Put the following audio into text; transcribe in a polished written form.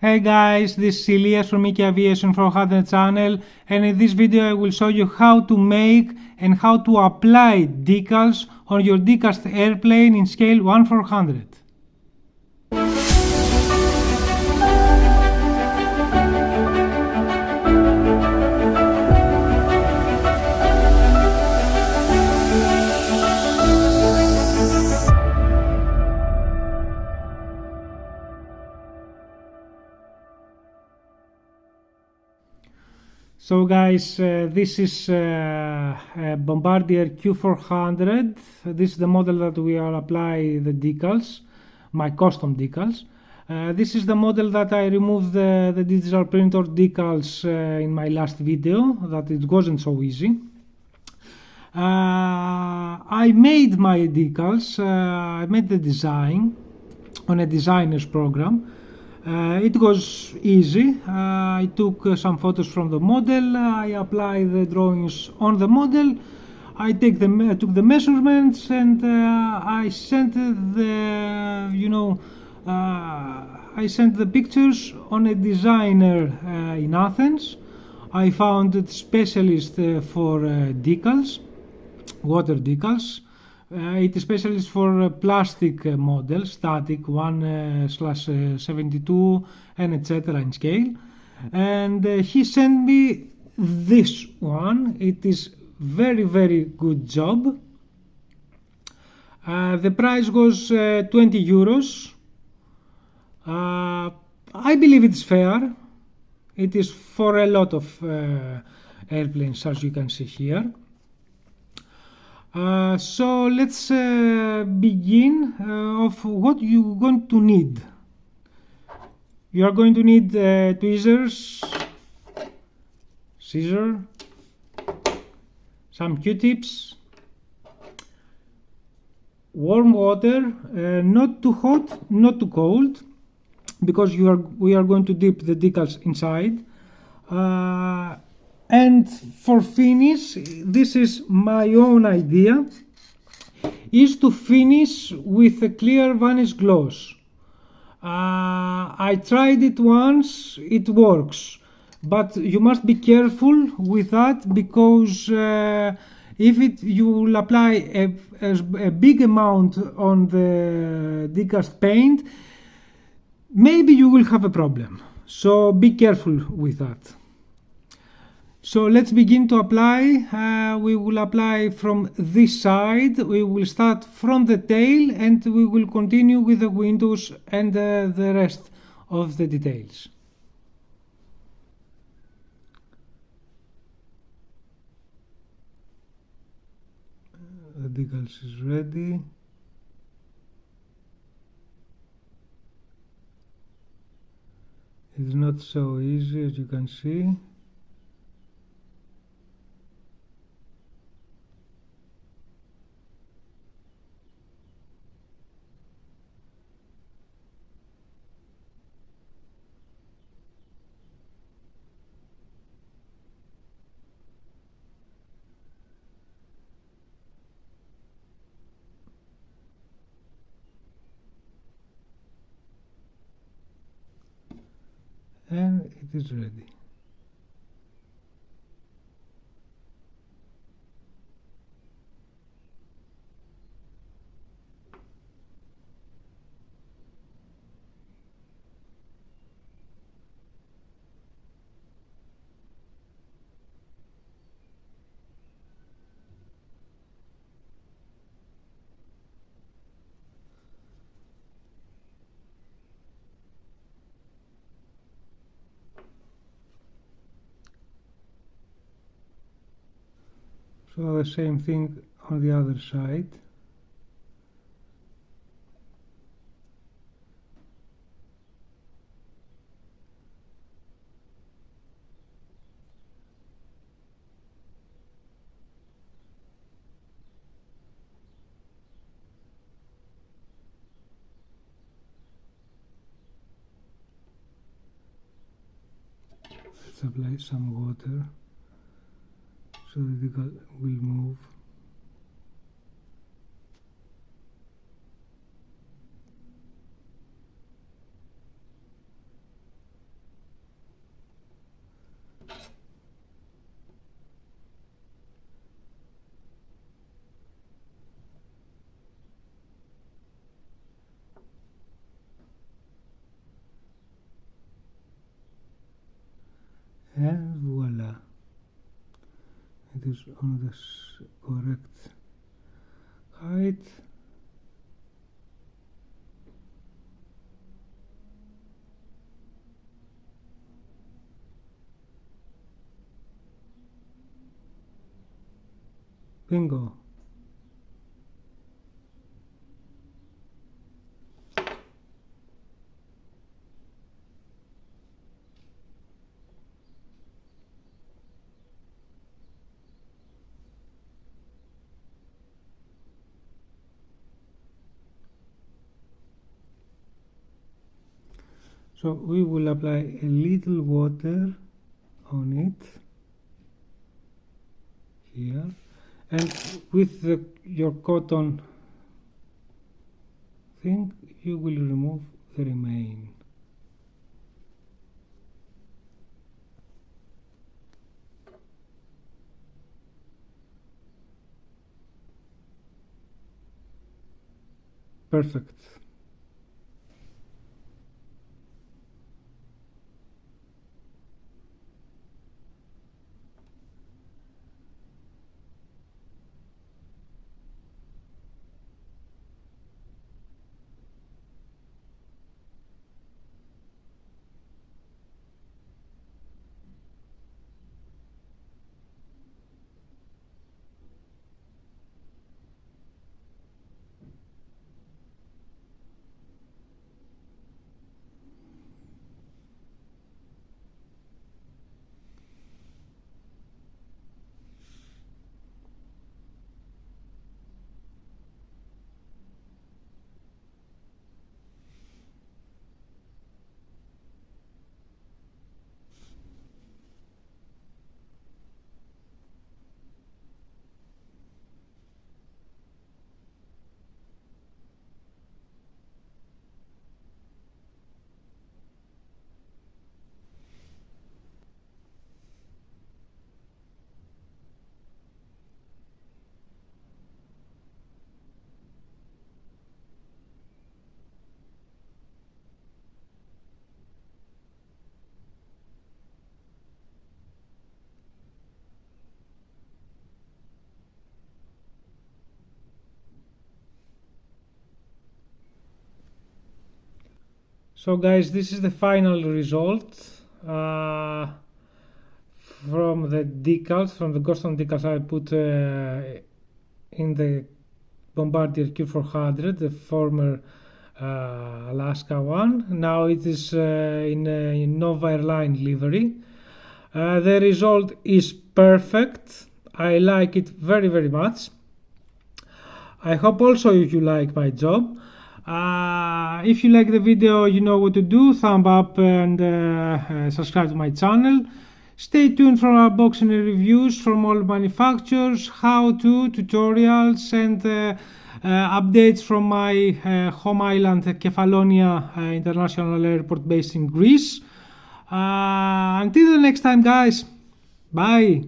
Hey guys, this is Elias from Mickey Aviation 400 channel, and in this video I will show you how to make and how to apply decals on your diecast airplane in scale 1/400. So guys, this is a Bombardier Q400. This is the model that we will apply the decals, my custom decals. This is the model that I removed the digital printer decals in my last video, that it wasn't so easy. I made my decals, I made the design on a designer's program. It was easy. I took some photos from the model, I applied the drawings on the model, I took the measurements, and I sent I sent the pictures on a designer in Athens. I found a specialist for decals, water decals. It is specialist for plastic models, static 1/72 and etc. in scale. And he sent me this one. It is very good job. The price was 20 euros. I believe it's fair. It is for a lot of airplanes, as you can see here. So let's begin of what you're going to need. You are going to need tweezers, scissors, some Q-tips, warm water, not too hot, not too cold, because we are going to dip the decals inside. And for finish, this is my own idea, is to finish with a clear varnish gloss. I tried it once, it works, but you must be careful with that, because if you will apply a big amount on the diecast paint, maybe you will have a problem. So be careful with that. So let's begin to apply. We will apply from this side. We will start from the tail, and we will continue with the windows and the rest of the details. The decals is ready. It's not so easy, as you can see. And it is ready. So the same thing on the other side. Let's apply some water, so the decal will move. and voila, it is on the correct height. Bingo. So we will apply a little water on it here, and with your cotton thing you will remove the remain. Perfect. So guys, this is the final result from the decals, from the Goston decals I put in the Bombardier Q400, the former Alaska one. Now it is in Nova Airline livery. The result is perfect. I like it very, very much. I hope also you like my job. If you like the video, you know what to do. Thumb up and subscribe to my channel. Stay tuned for unboxing reviews from all manufacturers, how-to tutorials, and updates from my home island, Kefalinia International Airport based in Greece. Until the next time, guys. Bye.